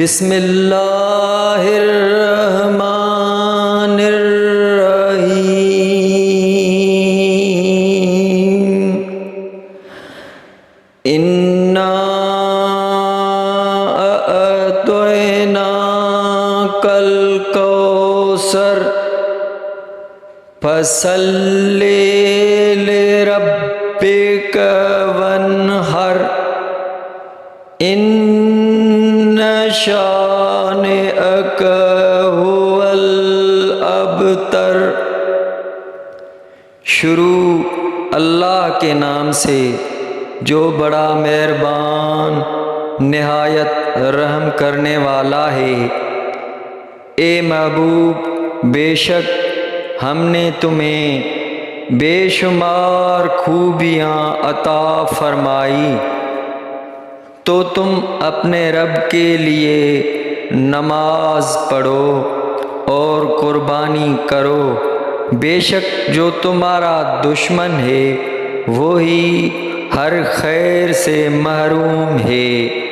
بسم اللہ الرحمن الرحیم انا اعطیناک الکوثر فصل لربک وانحر ان شانئک هو الابتر۔ شروع اللہ کے نام سے جو بڑا مہربان نہایت رحم کرنے والا ہے۔ اے محبوب، بے شک ہم نے تمہیں بے شمار خوبیاں عطا فرمائی، تو تم اپنے رب کے لیے نماز پڑھو اور قربانی کرو۔ بے شک جو تمہارا دشمن ہے وہی ہر خیر سے محروم ہے۔